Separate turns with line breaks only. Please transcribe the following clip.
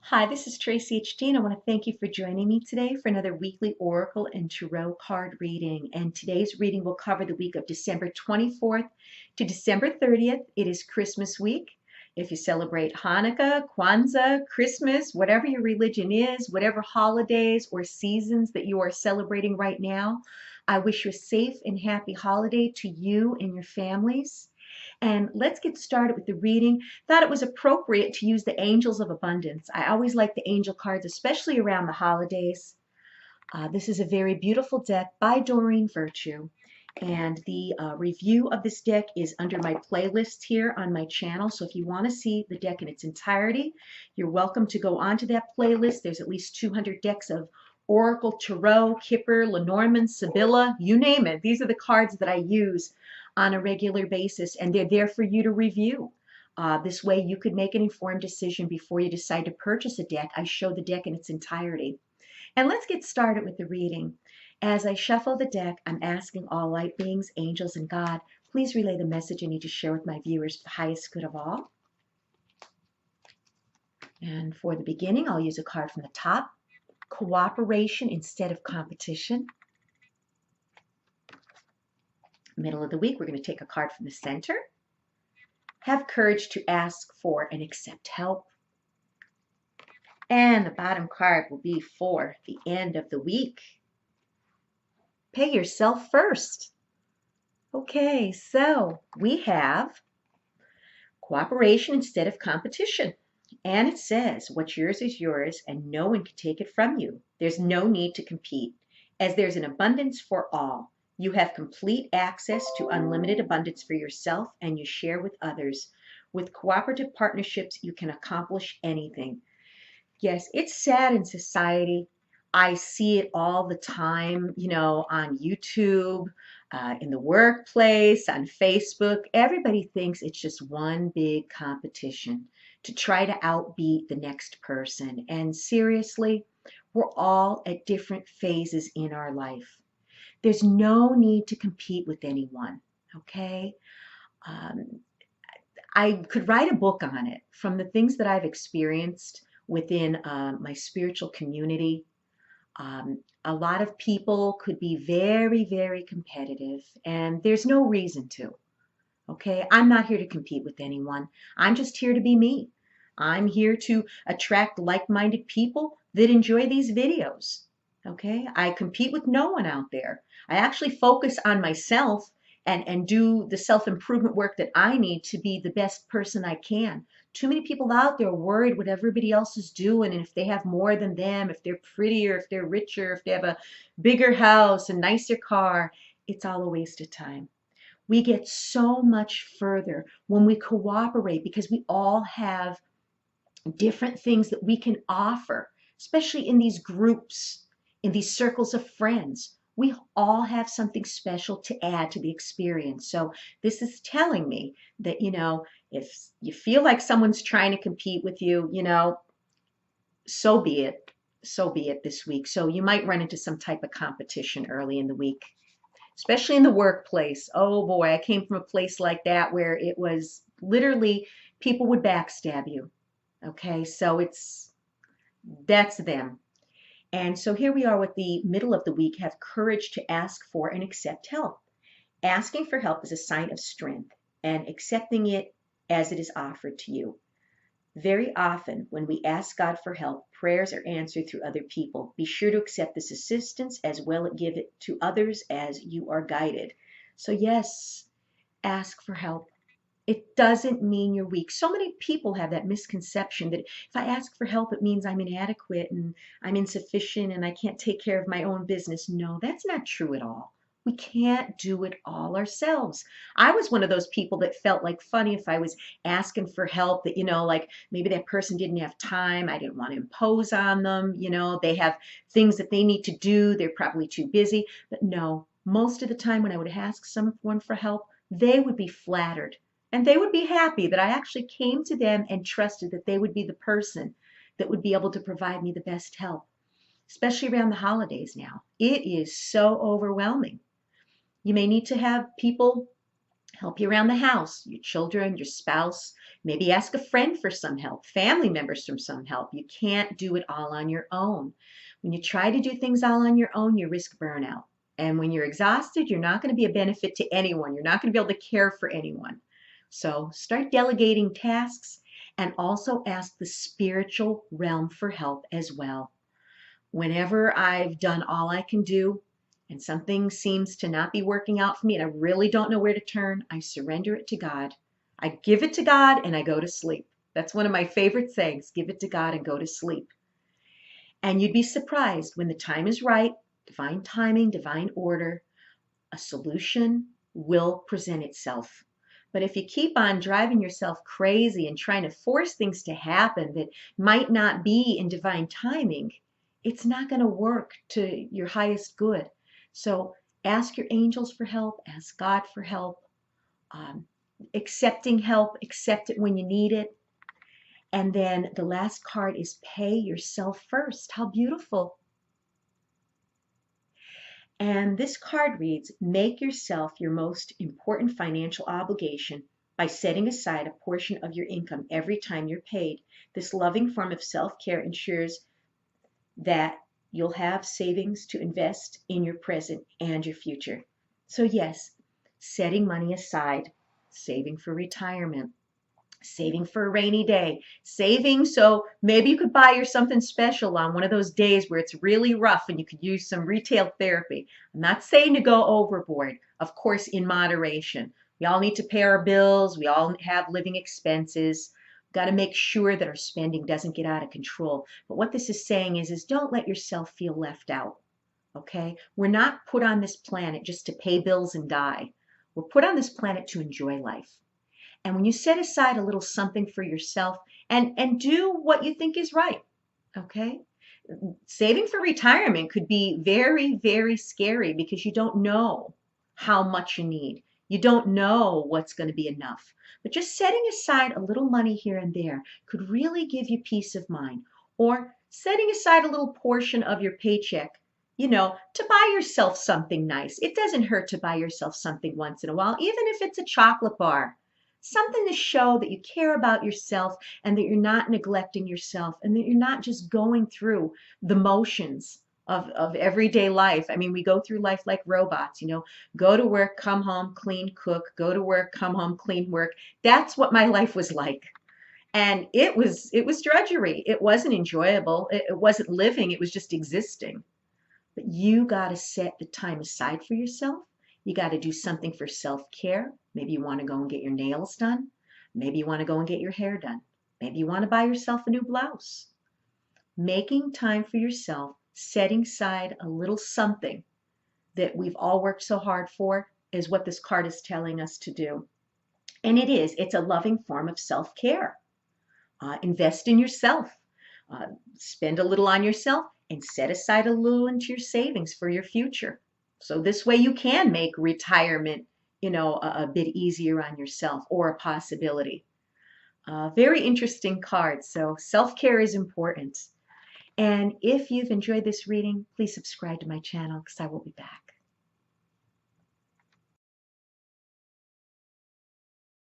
Hi, this is Tracy H. D, and I want to thank you for joining me today for another weekly Oracle and Tarot card reading. And today's reading will cover the week of December 24th to December 30th. It is Christmas week. If you celebrate Hanukkah, Kwanzaa, Christmas, whatever your religion is, whatever holidays or seasons that you are celebrating right now, I wish you a safe and happy holiday to you and your families. And let's get started with the reading. Thought it was appropriate to use the Angels of Abundance. I always like the angel cards, especially around the holidays. This is a very beautiful deck by Doreen Virtue. And the review of this deck is under my playlist here on my channel. So if you want to see the deck in its entirety, you're welcome to go onto that playlist. There's at least 200 decks of Oracle, Tarot, Kipper, Lenormand, Sibylla, you name it. These are the cards that I use on a regular basis, and they're there for you to review. This way you could make an informed decision before you decide to purchase a deck. I show the deck in its entirety. And let's get started with the reading. As I shuffle the deck, I'm asking all light beings, angels, and God, please relay the message I need to share with my viewers for the highest good of all. And for the beginning, I'll use a card from the top. Cooperation instead of competition. Middle of the week, we're going to take a card from the center. Have courage to ask for and accept help. And the bottom card will be for the end of the week. Pay yourself first. Okay, so we have cooperation instead of competition. And it says, what's yours is yours, and no one can take it from you. There's no need to compete, as there's an abundance for all. You have complete access to unlimited abundance for yourself, and you share with others. With cooperative partnerships, you can accomplish anything. Yes, it's sad in society. I see it all the time, on YouTube, in the workplace, on Facebook. Everybody thinks it's just one big competition to try to outbeat the next person. And seriously, we're all at different phases in our life. There's no need to compete with anyone, okay? Um, I could write a book on it from the things that I've experienced within my spiritual community. A lot of people could be very, very competitive, and there's no reason to. Okay, I'm not here to compete with anyone. I'm just here to be me. I'm here to attract like-minded people that enjoy these videos. Okay, I compete with no one out there. I actually focus on myself and do the self-improvement work that I need to be the best person I can. Too many people out there are worried what everybody else is doing, and if they have more than them, if they're prettier, if they're richer, if they have a bigger house, a nicer car, it's all a waste of time. We get so much further when we cooperate because we all have different things that we can offer, especially in these groups, in these circles of friends. We all have something special to add to the experience. So this is telling me that, if you feel like someone's trying to compete with you, so be it. So be it this week. So you might run into some type of competition early in the week, especially in the workplace. Oh boy, I came from a place like that where it was literally people would backstab you. Okay, so that's them. And so here we are with the middle of the week. Have courage to ask for and accept help. Asking for help is a sign of strength, and accepting it as it is offered to you. Very often, when we ask God for help, prayers are answered through other people. Be sure to accept this assistance as well as give it to others as you are guided. So yes, ask for help. It doesn't mean you're weak. So many people have that misconception that if I ask for help, it means I'm inadequate and I'm insufficient and I can't take care of my own business. No, that's not true at all. We can't do it all ourselves. I was one of those people that felt like funny if I was asking for help that, like maybe that person didn't have time. I didn't want to impose on them. They have things that they need to do. They're probably too busy. But no, most of the time when I would ask someone for help, they would be flattered. And they would be happy that I actually came to them and trusted that they would be the person that would be able to provide me the best help, especially around the holidays now. It is so overwhelming. You may need to have people help you around the house, your children, your spouse. Maybe ask a friend for some help, family members for some help. You can't do it all on your own. When you try to do things all on your own, you risk burnout. And when you're exhausted, you're not going to be a benefit to anyone. You're not going to be able to care for anyone. So start delegating tasks and also ask the spiritual realm for help as well. Whenever I've done all I can do and something seems to not be working out for me and I really don't know where to turn, I surrender it to God. I give it to God and I go to sleep. That's one of my favorite sayings, give it to God and go to sleep. And you'd be surprised when the time is right, divine timing, divine order, a solution will present itself. But if you keep on driving yourself crazy and trying to force things to happen that might not be in divine timing, it's not going to work to your highest good. So ask your angels for help, ask God for help, accepting help, accept it when you need it. And then the last card is pay yourself first. How beautiful. And this card reads, make yourself your most important financial obligation by setting aside a portion of your income every time you're paid. This loving form of self-care ensures that you'll have savings to invest in your present and your future. So yes, setting money aside, saving for retirement, saving for a rainy day, saving so maybe you could buy yourself something special on one of those days where it's really rough and you could use some retail therapy. I'm not saying to go overboard, of course, in moderation. We all need to pay our bills. We all have living expenses. Got to make sure that our spending doesn't get out of control. But what this is saying is don't let yourself feel left out. Okay? We're not put on this planet just to pay bills and die. We're put on this planet to enjoy life. And when you set aside a little something for yourself and do what you think is right, okay? Saving for retirement could be very, very scary because you don't know how much you need. You don't know what's going to be enough. But just setting aside a little money here and there could really give you peace of mind. Or setting aside a little portion of your paycheck, to buy yourself something nice. It doesn't hurt to buy yourself something once in a while, even if it's a chocolate bar. Something to show that you care about yourself and that you're not neglecting yourself and that you're not just going through the motions of everyday life. I mean, we go through life like robots, go to work, come home, clean, cook, go to work, come home, clean, work. That's what my life was like. And it was drudgery. It wasn't enjoyable. It wasn't living. It was just existing. But you got to set the time aside for yourself. You got to do something for self-care. Maybe you want to go and get your nails done. Maybe you want to go and get your hair done. Maybe you want to buy yourself a new blouse. Making time for yourself, setting aside a little something that we've all worked so hard for is what this card is telling us to do. And it's a loving form of self-care. Invest in yourself. Spend a little on yourself and set aside a little into your savings for your future. So this way you can make retirement, a bit easier on yourself or a possibility. Very interesting card. So self-care is important. And if you've enjoyed this reading, please subscribe to my channel because I will be back.